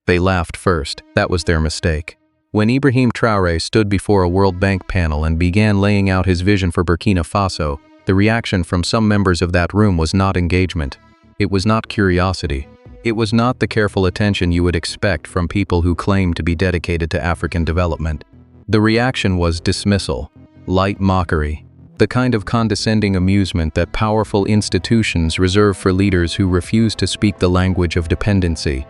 They laughed first. That was their mistake. When Ibrahim Traoré stood before a World Bank panel and began laying out his vision for Burkina Faso, the reaction from some members of that room was not engagement. It was not curiosity. It was not the careful attention you would expect from people who claim to be dedicated to African development. The reaction was dismissal, light mockery, the kind of condescending amusement that powerful institutions reserve for leaders who refuse to speak the language of dependency.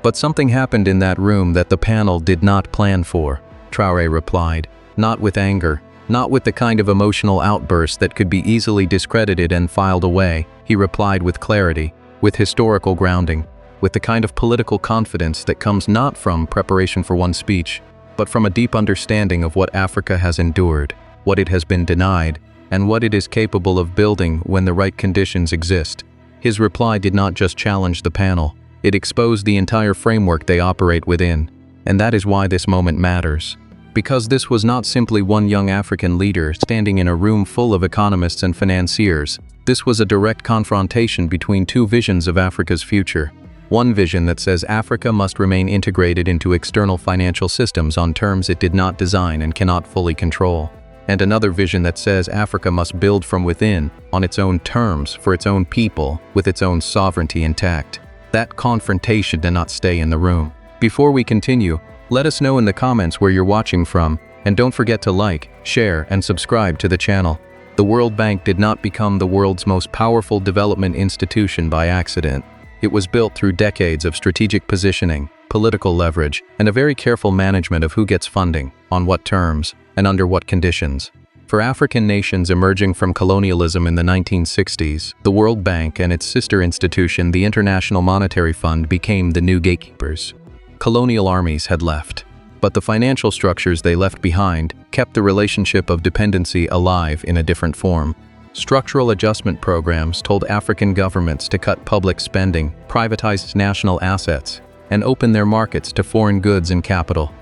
But something happened in that room that the panel did not plan for, Traoré replied, not with anger, not with the kind of emotional outburst that could be easily discredited and filed away. He replied with clarity, with historical grounding, with the kind of political confidence that comes not from preparation for one speech, but from a deep understanding of what Africa has endured, what it has been denied, and what it is capable of building when the right conditions exist. His reply did not just challenge the panel, it exposed the entire framework they operate within. And that is why this moment matters. Because this was not simply one young African leader standing in a room full of economists and financiers. This was a direct confrontation between two visions of Africa's future. One vision that says Africa must remain integrated into external financial systems on terms it did not design and cannot fully control. And another vision that says Africa must build from within, on its own terms, for its own people, with its own sovereignty intact. That confrontation did not stay in the room. Before we continue, let us know in the comments where you're watching from, and don't forget to like, share, and subscribe to the channel. The World Bank did not become the world's most powerful development institution by accident. It was built through decades of strategic positioning, political leverage, and a very careful management of who gets funding, on what terms, and under what conditions. For African nations emerging from colonialism in the 1960s, the World Bank and its sister institution, the International Monetary Fund, became the new gatekeepers. Colonial armies had left, but the financial structures they left behind kept the relationship of dependency alive in a different form. Structural adjustment programs told African governments to cut public spending, privatize national assets, and open their markets to foreign goods and capital.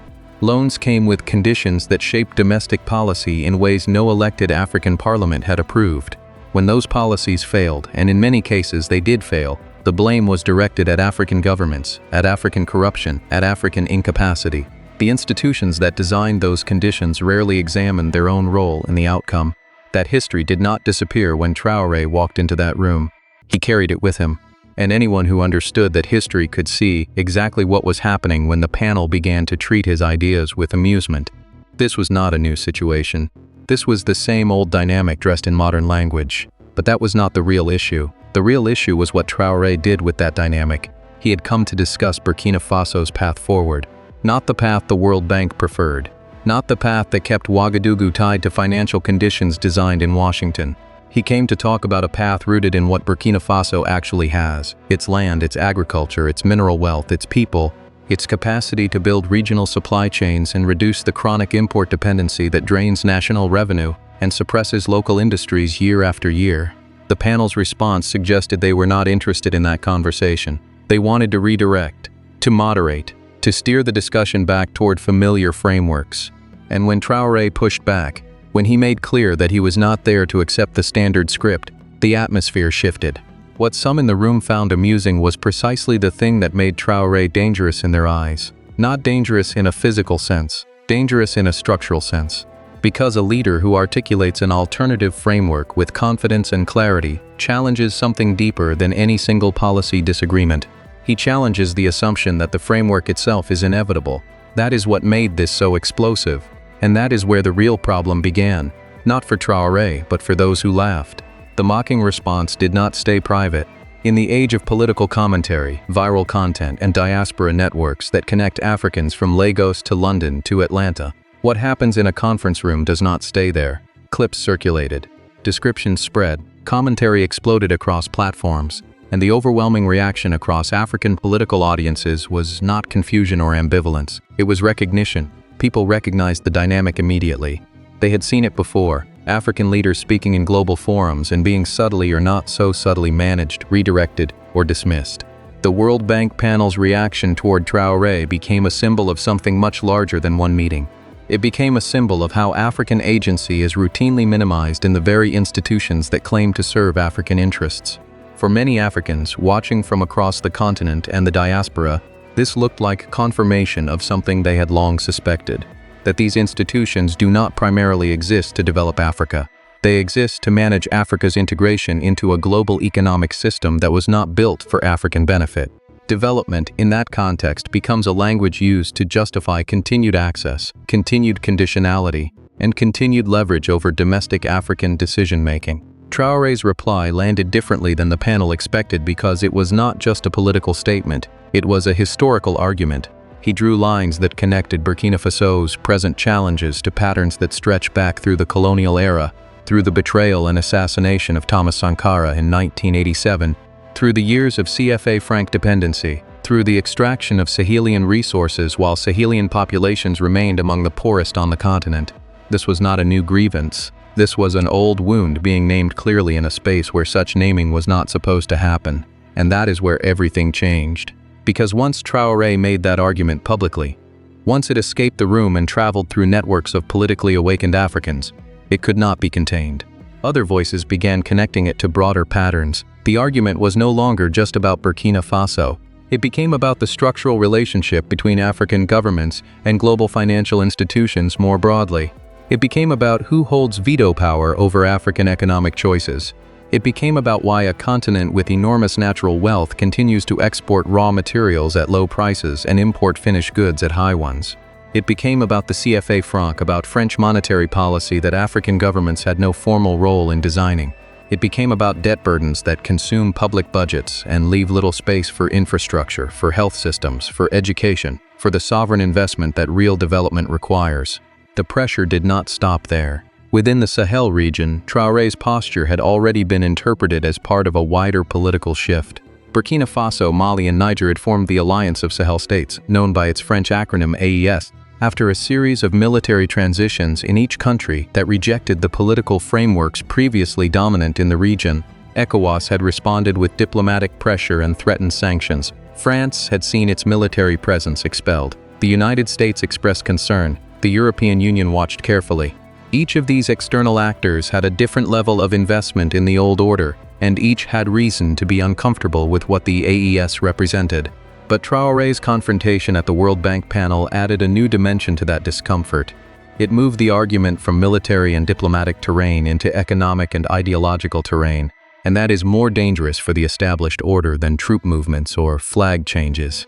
Loans came with conditions that shaped domestic policy in ways no elected African parliament had approved. When those policies failed, and in many cases they did fail, the blame was directed at African governments, at African corruption, at African incapacity. The institutions that designed those conditions rarely examined their own role in the outcome. That history did not disappear when Traoré walked into that room. He carried it with him. And anyone who understood that history could see exactly what was happening when the panel began to treat his ideas with amusement. This was not a new situation. This was the same old dynamic dressed in modern language. But that was not the real issue. The real issue was what Traoré did with that dynamic. He had come to discuss Burkina Faso's path forward. Not the path the World Bank preferred. Not the path that kept Ouagadougou tied to financial conditions designed in Washington. He came to talk about a path rooted in what Burkina Faso actually has: its land, its agriculture, its mineral wealth, its people, its capacity to build regional supply chains and reduce the chronic import dependency that drains national revenue and suppresses local industries year after year. The panel's response suggested they were not interested in that conversation. They wanted to redirect, to moderate, to steer the discussion back toward familiar frameworks. And when Traoré pushed back, when he made clear that he was not there to accept the standard script, the atmosphere shifted. What some in the room found amusing was precisely the thing that made Traoré dangerous in their eyes. Not dangerous in a physical sense, dangerous in a structural sense. Because a leader who articulates an alternative framework with confidence and clarity challenges something deeper than any single policy disagreement. He challenges the assumption that the framework itself is inevitable. That is what made this so explosive. And that is where the real problem began, not for Traoré, but for those who laughed. The mocking response did not stay private. In the age of political commentary, viral content, and diaspora networks that connect Africans from Lagos to London to Atlanta, what happens in a conference room does not stay there. Clips circulated, descriptions spread, commentary exploded across platforms, and the overwhelming reaction across African political audiences was not confusion or ambivalence. It was recognition. People recognized the dynamic immediately. They had seen it before, African leaders speaking in global forums and being subtly or not so subtly managed, redirected, or dismissed. The World Bank panel's reaction toward Traoré became a symbol of something much larger than one meeting. It became a symbol of how African agency is routinely minimized in the very institutions that claim to serve African interests. For many Africans watching from across the continent and the diaspora, This looked like confirmation of something they had long suspected, that these institutions do not primarily exist to develop Africa. They exist to manage Africa's integration into a global economic system that was not built for African benefit. Development, in that context, becomes a language used to justify continued access, continued conditionality, and continued leverage over domestic African decision-making. Traoré's reply landed differently than the panel expected because it was not just a political statement, it was a historical argument. He drew lines that connected Burkina Faso's present challenges to patterns that stretch back through the colonial era, through the betrayal and assassination of Thomas Sankara in 1987, through the years of CFA franc dependency, through the extraction of Sahelian resources while Sahelian populations remained among the poorest on the continent. This was not a new grievance. This was an old wound being named clearly in a space where such naming was not supposed to happen. And that is where everything changed. Because once Traoré made that argument publicly, once it escaped the room and traveled through networks of politically awakened Africans, it could not be contained. Other voices began connecting it to broader patterns. The argument was no longer just about Burkina Faso. It became about the structural relationship between African governments and global financial institutions more broadly. It became about who holds veto power over African economic choices. It became about why a continent with enormous natural wealth continues to export raw materials at low prices and import finished goods at high ones. It became about the CFA franc, about French monetary policy that African governments had no formal role in designing. It became about debt burdens that consume public budgets and leave little space for infrastructure, for health systems, for education, for the sovereign investment that real development requires. The pressure did not stop there. Within the Sahel region, Traoré's posture had already been interpreted as part of a wider political shift. Burkina Faso, Mali, and Niger had formed the Alliance of Sahel States, known by its French acronym AES, after a series of military transitions in each country that rejected the political frameworks previously dominant in the region. ECOWAS had responded with diplomatic pressure and threatened sanctions. France had seen its military presence expelled. The United States expressed concern. The European Union watched carefully. Each of these external actors had a different level of investment in the old order, and each had reason to be uncomfortable with what the AES represented. But Traoré's confrontation at the World Bank panel added a new dimension to that discomfort. It moved the argument from military and diplomatic terrain into economic and ideological terrain, and that is more dangerous for the established order than troop movements or flag changes.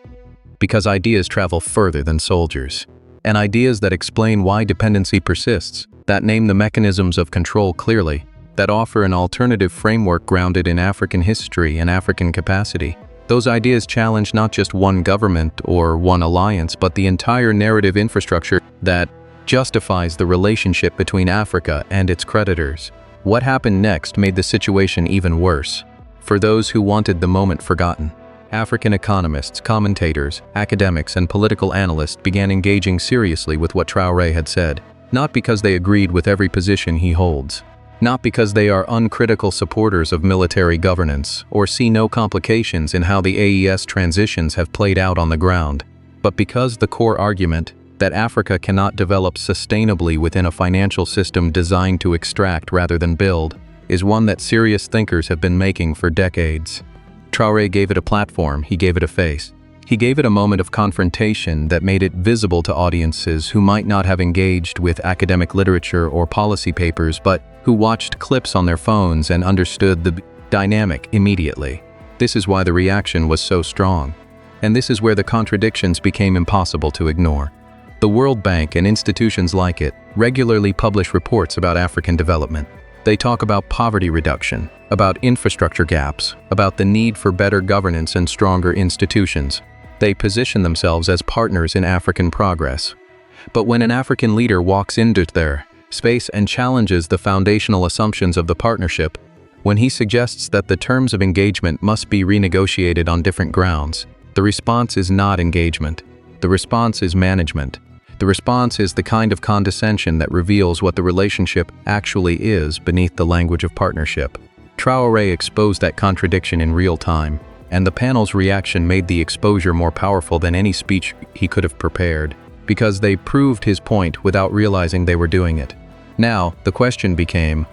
Because ideas travel further than soldiers. And ideas that explain why dependency persists, that name the mechanisms of control clearly, that offer an alternative framework grounded in African history and African capacity. Those ideas challenge not just one government or one alliance, but the entire narrative infrastructure that justifies the relationship between Africa and its creditors. What happened next made the situation even worse. For those who wanted the moment forgotten, African economists, commentators, academics, and political analysts began engaging seriously with what Traoré had said, not because they agreed with every position he holds, not because they are uncritical supporters of military governance or see no complications in how the AES transitions have played out on the ground, but because the core argument that Africa cannot develop sustainably within a financial system designed to extract rather than build is one that serious thinkers have been making for decades. Traoré gave it a platform, he gave it a face. He gave it a moment of confrontation that made it visible to audiences who might not have engaged with academic literature or policy papers, but who watched clips on their phones and understood the dynamic immediately. This is why the reaction was so strong. And this is where the contradictions became impossible to ignore. The World Bank and institutions like it regularly publish reports about African development. They talk about poverty reduction, about infrastructure gaps, about the need for better governance and stronger institutions. They position themselves as partners in African progress. But when an African leader walks into their space and challenges the foundational assumptions of the partnership, when he suggests that the terms of engagement must be renegotiated on different grounds, the response is not engagement. The response is management. The response is the kind of condescension that reveals what the relationship actually is beneath the language of partnership. Traoré exposed that contradiction in real time, and the panel's reaction made the exposure more powerful than any speech he could have prepared, because they proved his point without realizing they were doing it. Now, the question became,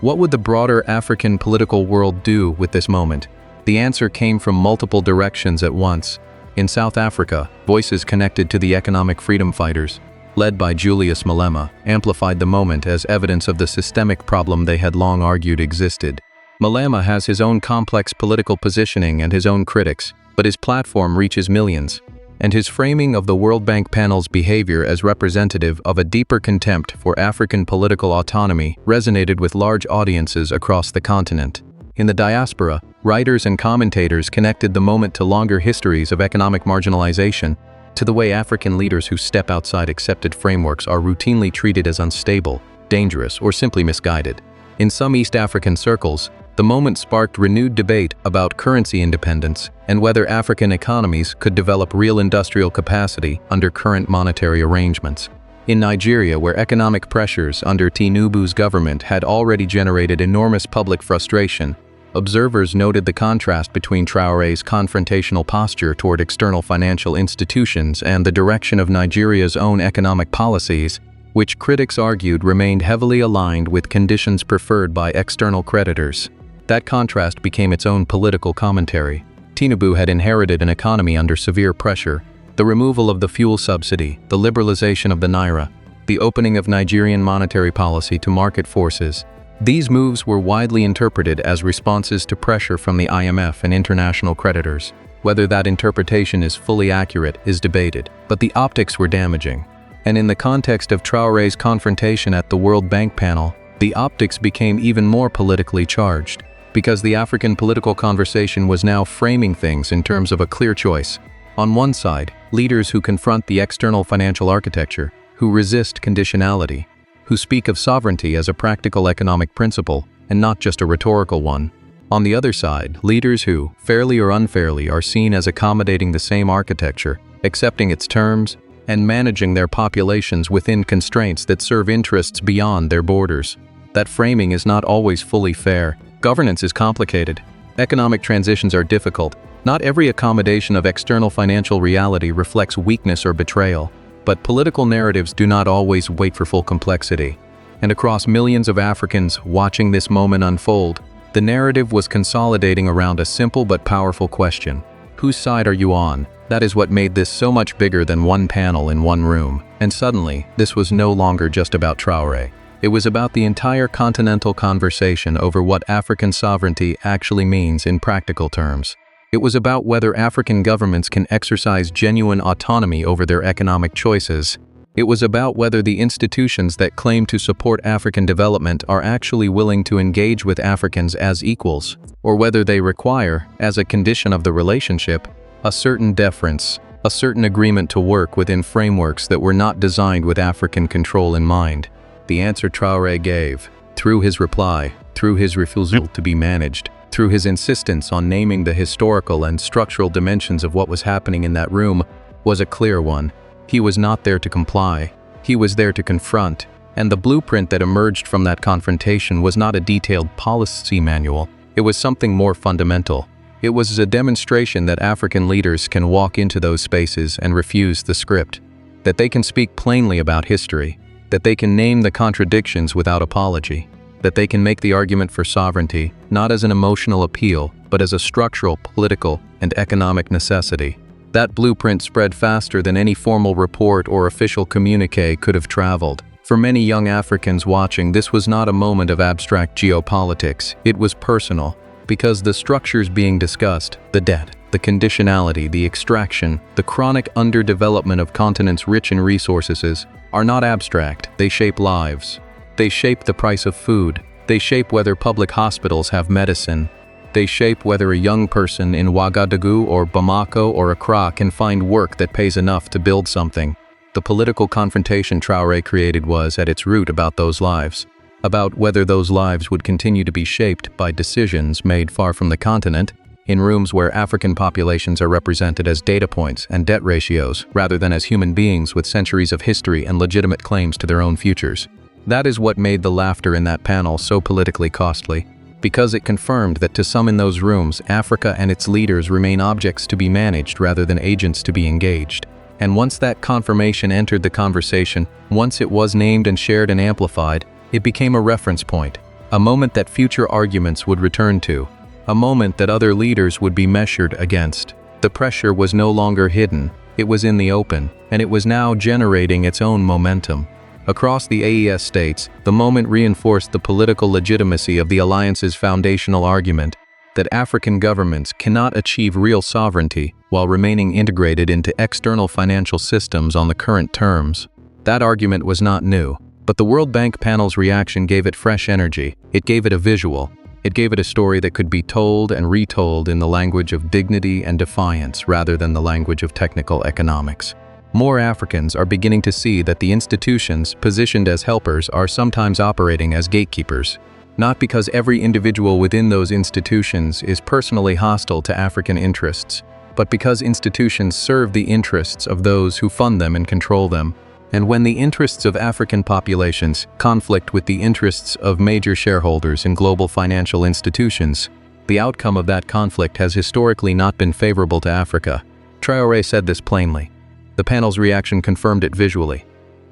what would the broader African political world do with this moment? The answer came from multiple directions at once. In South Africa, voices connected to the economic freedom fighters, led by Julius Malema, amplified the moment as evidence of the systemic problem they had long argued existed. Malema has his own complex political positioning and his own critics, but his platform reaches millions, and his framing of the World Bank panel's behavior as representative of a deeper contempt for African political autonomy resonated with large audiences across the continent. In the diaspora, writers and commentators connected the moment to longer histories of economic marginalization, to the way African leaders who step outside accepted frameworks are routinely treated as unstable, dangerous, or simply misguided. In some East African circles, the moment sparked renewed debate about currency independence and whether African economies could develop real industrial capacity under current monetary arrangements. In Nigeria, where economic pressures under Tinubu's government had already generated enormous public frustration, observers noted the contrast between Traoré's confrontational posture toward external financial institutions and the direction of Nigeria's own economic policies, which critics argued remained heavily aligned with conditions preferred by external creditors. That contrast became its own political commentary. Tinubu had inherited an economy under severe pressure. The removal of the fuel subsidy, the liberalization of the naira, the opening of Nigerian monetary policy to market forces. These moves were widely interpreted as responses to pressure from the IMF and international creditors. Whether that interpretation is fully accurate is debated, but the optics were damaging. And in the context of Traoré's confrontation at the World Bank panel, the optics became even more politically charged, because the African political conversation was now framing things in terms of a clear choice. On one side, leaders who confront the external financial architecture, who resist conditionality, who speak of sovereignty as a practical economic principle and not just a rhetorical one. On the other side, leaders who, fairly or unfairly, are seen as accommodating the same architecture, accepting its terms, and managing their populations within constraints that serve interests beyond their borders. That framing is not always fully fair. Governance is complicated. Economic transitions are difficult. Not every accommodation of external financial reality reflects weakness or betrayal. But political narratives do not always wait for full complexity. And across millions of Africans watching this moment unfold, the narrative was consolidating around a simple but powerful question. Whose side are you on? That is what made this so much bigger than one panel in one room. And suddenly, this was no longer just about Traoré. It was about the entire continental conversation over what African sovereignty actually means in practical terms. It was about whether African governments can exercise genuine autonomy over their economic choices. It was about whether the institutions that claim to support African development are actually willing to engage with Africans as equals, or whether they require, as a condition of the relationship, a certain deference, a certain agreement to work within frameworks that were not designed with African control in mind. The answer Traoré gave, through his reply, through his refusal to be managed, through his insistence on naming the historical and structural dimensions of what was happening in that room, was a clear one. He was not there to comply. He was there to confront, and the blueprint that emerged from that confrontation was not a detailed policy manual. It was something more fundamental. It was a demonstration that African leaders can walk into those spaces and refuse the script, that they can speak plainly about history, that they can name the contradictions without apology, that they can make the argument for sovereignty not as an emotional appeal, but as a structural, political, and economic necessity. That blueprint spread faster than any formal report or official communiqué could have traveled. For many young Africans watching, this was not a moment of abstract geopolitics. It was personal, because the structures being discussed, the debt, the conditionality, the extraction, the chronic underdevelopment of continents rich in resources, are not abstract. They shape lives. They shape the price of food. They shape whether public hospitals have medicine. They shape whether a young person in Ouagadougou or Bamako or Accra can find work that pays enough to build something. The political confrontation Traoré created was, at its root, about those lives. About whether those lives would continue to be shaped by decisions made far from the continent, in rooms where African populations are represented as data points and debt ratios, rather than as human beings with centuries of history and legitimate claims to their own futures. That is what made the laughter in that panel so politically costly, because it confirmed that to some in those rooms, Africa and its leaders remain objects to be managed rather than agents to be engaged. And once that confirmation entered the conversation, once it was named and shared and amplified, it became a reference point, a moment that future arguments would return to, a moment that other leaders would be measured against. The pressure was no longer hidden, it was in the open, and it was now generating its own momentum. Across the AES states, the moment reinforced the political legitimacy of the alliance's foundational argument that African governments cannot achieve real sovereignty while remaining integrated into external financial systems on the current terms. That argument was not new, but the World Bank panel's reaction gave it fresh energy. It gave it a visual. It gave it a story that could be told and retold in the language of dignity and defiance rather than the language of technical economics. More Africans are beginning to see that the institutions positioned as helpers are sometimes operating as gatekeepers. Not because every individual within those institutions is personally hostile to African interests, but because institutions serve the interests of those who fund them and control them. And when the interests of African populations conflict with the interests of major shareholders in global financial institutions, the outcome of that conflict has historically not been favorable to Africa. Traoré said this plainly. The panel's reaction confirmed it visually,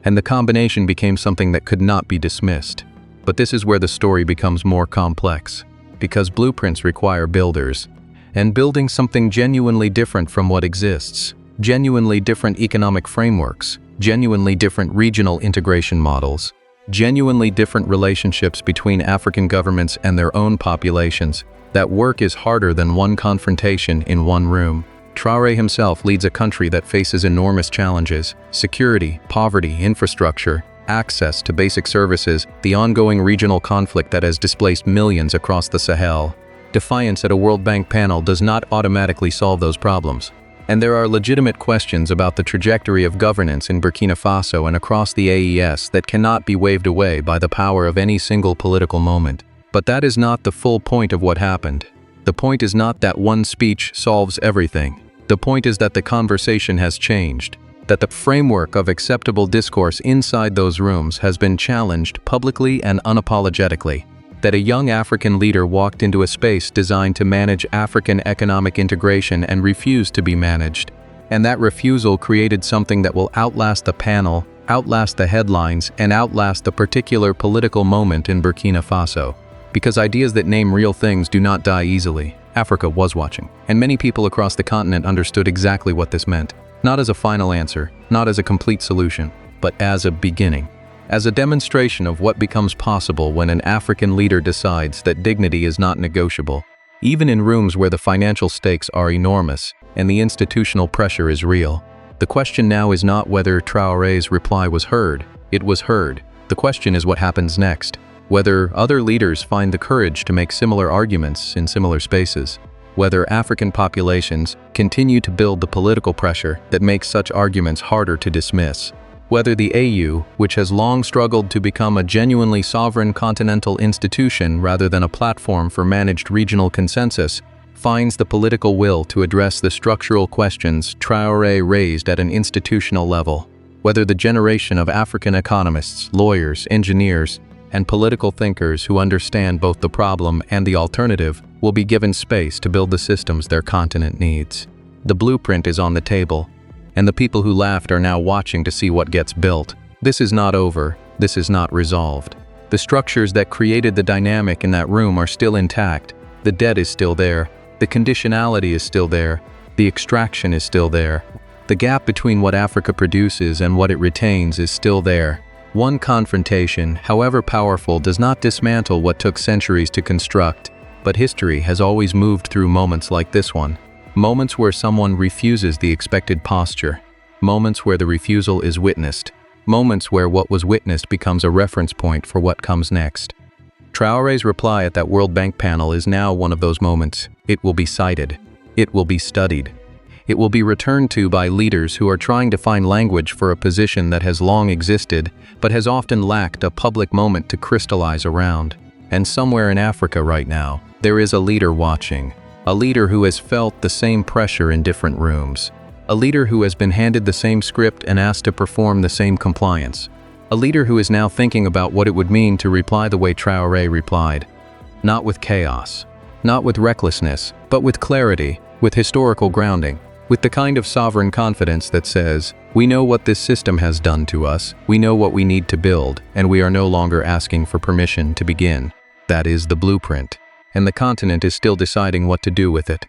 and the combination became something that could not be dismissed. But this is where the story becomes more complex, because blueprints require builders, and building something genuinely different from what exists, genuinely different economic frameworks, genuinely different regional integration models, genuinely different relationships between African governments and their own populations. That work is harder than one confrontation in one room. Traoré himself leads a country that faces enormous challenges: security, poverty, infrastructure, access to basic services, the ongoing regional conflict that has displaced millions across the Sahel. Defiance at a World Bank panel does not automatically solve those problems. And there are legitimate questions about the trajectory of governance in Burkina Faso and across the AES that cannot be waved away by the power of any single political moment. But that is not the full point of what happened. The point is not that one speech solves everything. The point is that the conversation has changed, that the framework of acceptable discourse inside those rooms has been challenged publicly and unapologetically, that a young African leader walked into a space designed to manage African economic integration and refused to be managed. And that refusal created something that will outlast the panel, outlast the headlines, and outlast the particular political moment in Burkina Faso. Because ideas that name real things do not die easily. Africa was watching, and many people across the continent understood exactly what this meant. Not as a final answer, not as a complete solution, but as a beginning. As a demonstration of what becomes possible when an African leader decides that dignity is not negotiable, even in rooms where the financial stakes are enormous and the institutional pressure is real. The question now is not whether Traoré's reply was heard. It was heard. The question is what happens next. Whether other leaders find the courage to make similar arguments in similar spaces. Whether African populations continue to build the political pressure that makes such arguments harder to dismiss. Whether the AU, which has long struggled to become a genuinely sovereign continental institution rather than a platform for managed regional consensus, finds the political will to address the structural questions Traoré raised at an institutional level. Whether the generation of African economists, lawyers, engineers, and political thinkers who understand both the problem and the alternative will be given space to build the systems their continent needs. The blueprint is on the table, and the people who laughed are now watching to see what gets built. This is not over. This is not resolved. The structures that created the dynamic in that room are still intact. The debt is still there. The conditionality is still there. The extraction is still there. The gap between what Africa produces and what it retains is still there. One confrontation, however powerful, does not dismantle what took centuries to construct, but history has always moved through moments like this one. Moments where someone refuses the expected posture. Moments where the refusal is witnessed. Moments where what was witnessed becomes a reference point for what comes next. Traoré's reply at that World Bank panel is now one of those moments. It will be cited. It will be studied. It will be returned to by leaders who are trying to find language for a position that has long existed, but has often lacked a public moment to crystallize around. And somewhere in Africa right now, there is a leader watching. A leader who has felt the same pressure in different rooms. A leader who has been handed the same script and asked to perform the same compliance. A leader who is now thinking about what it would mean to reply the way Traoré replied. Not with chaos, not with recklessness, but with clarity, with historical grounding. With the kind of sovereign confidence that says, we know what this system has done to us, we know what we need to build, and we are no longer asking for permission to begin. That is the blueprint. And the continent is still deciding what to do with it.